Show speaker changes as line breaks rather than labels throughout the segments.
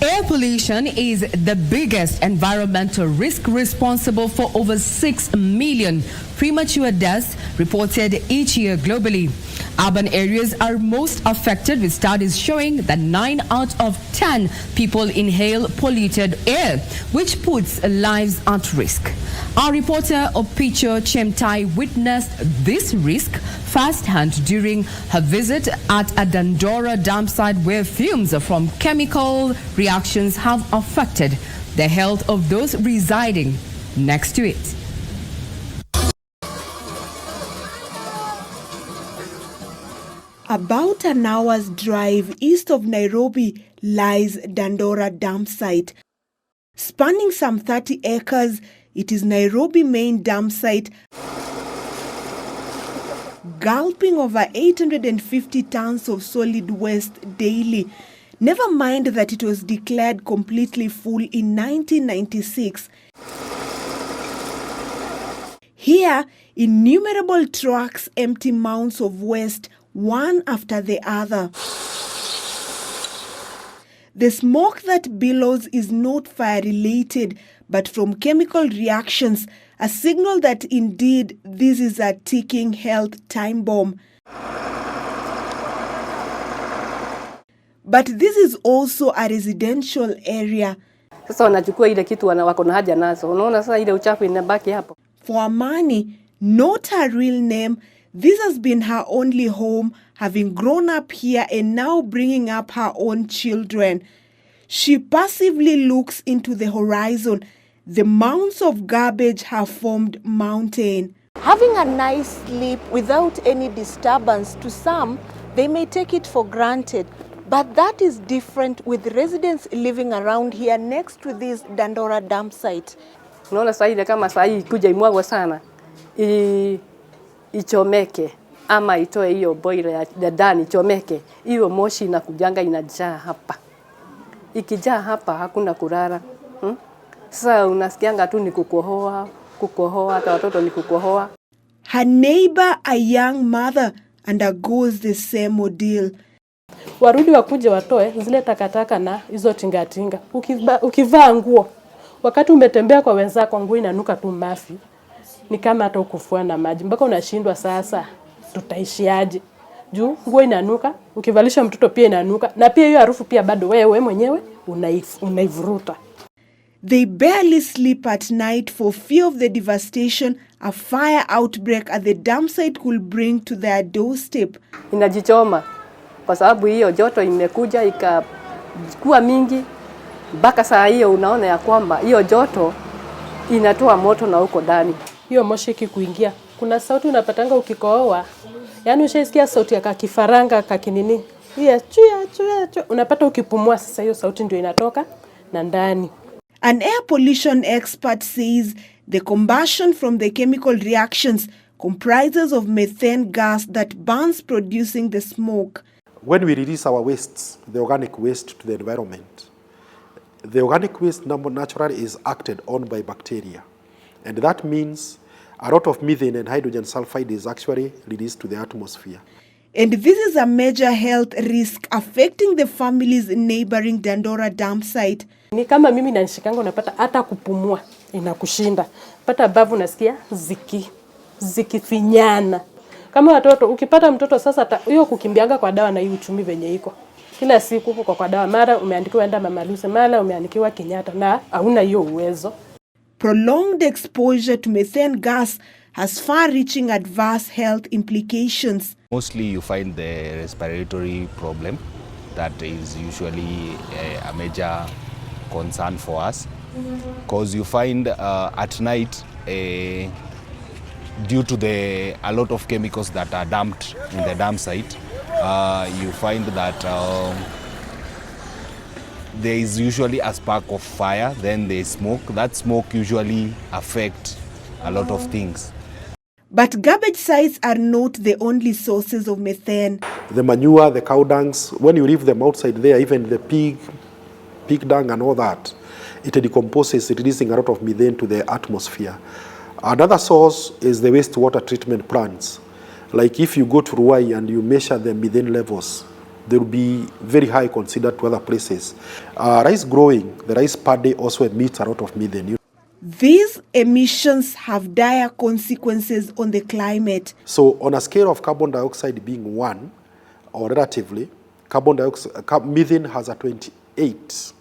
Air pollution is the biggest environmental risk, responsible for over 6 million premature deaths reported each year globally. Urban areas are most affected, with studies showing that 9 out of 10 people inhale polluted air, which puts lives at risk. Our reporter Opicho Chemtai witnessed this risk firsthand during her visit at a Dandora dumpsite, where fumes from chemical reactions have affected the health of those residing next to it.
About an hour's drive east of Nairobi lies Dandora dumpsite. Spanning some 30 acres, it is Nairobi main dumpsite, gulping over 850 tons of solid waste daily. Never mind that it was declared completely full in 1996. Here, innumerable trucks empty mounds of waste, one after the other. The smoke that billows is not fire-related, but from chemical reactions, a signal that indeed this is a ticking health time bomb. But this is also a residential area.
Sasa wanachukua ile kitu wako na haja nazo. Unaona sasa ile uchafu inabaki hapo.
For Amani, not her real name, this has been her only home, having grown up here and now bringing up her own children. She passively looks into the horizon. The mounds of garbage have formed mountain. Having a nice sleep without any disturbance, to some, they may take it for granted. But that is different with residents living around here next to this Dandora dump site.
Unaona sasa ile kama sasa hii kuja imwagwa sana. Ichomeke ama itoe hiyo boiler ya ndani ichomeke, hiyo moshi inakujanga inajaa hapa. Ikijaa hapa hakuna kulala. Sasa unasikianga tu ni kukohoa, hata watoto ni kukohoa.
Her neighbor, a young mother, undergoes the same ordeal.
Warudi wakuje watoe zile takataka na hizo tingatinga. Ukivaa nguo, wakati umetembea kwa wenzako nguo inanuka tu mafi. Ni kama hata ukufua na maji. Mpaka unashindwa sasa tutaishiaje. Juu nguo inanuka, ukivalisha mtoto pia inanuka, na pia hiyo harufu pia bado wewe mwenyewe unaivuruta.
They barely sleep at night for fear of the devastation a fire outbreak at the dump site could bring to their doorstep.
Inajichoma kwa sababu hiyo joto imekuja ikakuwa mingi, mpaka saa hiyo unaona ya kwamba hiyo joto inatoa moto na huko ndani.
Hiyo moshi ikikuingia, kuna sauti unapatanga ukikohoa. Yaani ushaisikia sauti ya kifaranga kakinini. Hiyo chuya unapata ukipumua, sasa hiyo sauti ndio inatoka na ndani.
An air pollution expert says the combustion from the chemical reactions comprises of methane gas that burns, producing the smoke.
When we release our wastes, the organic waste to the environment, the organic waste naturally is acted on by bacteria. And that means a lot of methane and hydrogen sulfide is actually released to the atmosphere.
And this is a major health risk affecting the families neighboring Dandora dump site.
Ni kama mimi nanishikanga, unapata hata kupumua inakushinda. Pata bavu nasikia zikifinyana. Kama watoto, ukipata mtoto sasa hiyo kukimbianga kwa dawa na hiyo uchumi venye iko. Kila siku huko kwa dawa, mara umeandikiwa enda Mama Lucy, mara umeandikiwa Kenyatta, na hauna hiyo uwezo.
Prolonged exposure to methane gas has far-reaching adverse health implications.
Mostly you find the respiratory problem that is usually a major concern for us, because you find at night due to a lot of chemicals that are dumped in the dump site, you find that there is usually a spark of fire, then there is smoke. That smoke usually affects a lot of things.
But garbage sites are not the only sources of methane.
The manure, the cow dungs, when you leave them outside there, even the pig dung and all that, it decomposes, releasing a lot of methane to the atmosphere. Another source is the wastewater treatment plants. Like if you go to Ruai and you measure the methane levels they will be very high considered to other places. Rice growing, the rice paddy also emits a lot of methane.
These emissions have dire consequences on the climate.
So on a scale of carbon dioxide being 1, or relatively, methane has a 28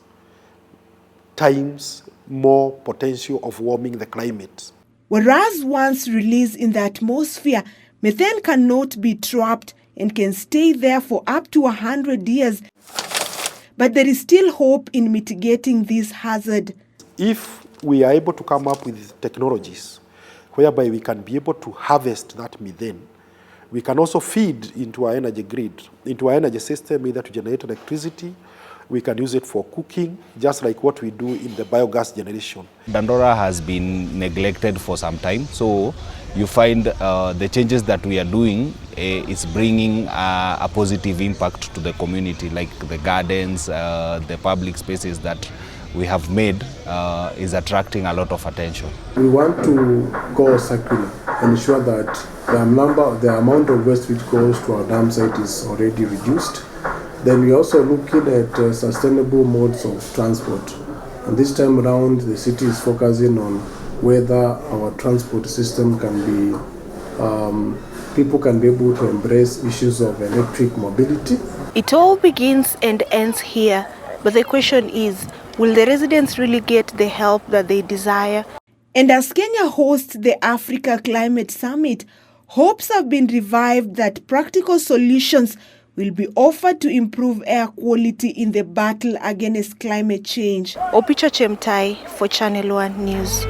times more potential of warming the climate.
Whereas once released in the atmosphere, methane cannot be trapped and can stay there for up to 100 years. But there is still hope in mitigating this hazard.
If we are able to come up with technologies whereby we can be able to harvest that methane, we can also feed into our energy grid, into our energy system, either to generate electricity. We can use it for cooking, just like what we do in the biogas generation.
Dandora has been neglected for some time, so you find the changes that we are doing is bringing a positive impact to the community, like the gardens, the public spaces that we have made is attracting a lot of attention.
We want to go circular and ensure that the amount of waste which goes to our dump site is already reduced. Then we're also looking at sustainable modes of transport. And this time around, the city is focusing on whether our transport system can be, people can be able to embrace issues of electric mobility.
It all begins and ends here, but the question is, will the residents really get the help that they desire? And as Kenya hosts the Africa Climate Summit, hopes have been revived that practical solutions will be offered to improve air quality in the battle against climate change. Opicho Chemtai for Channel 1 News.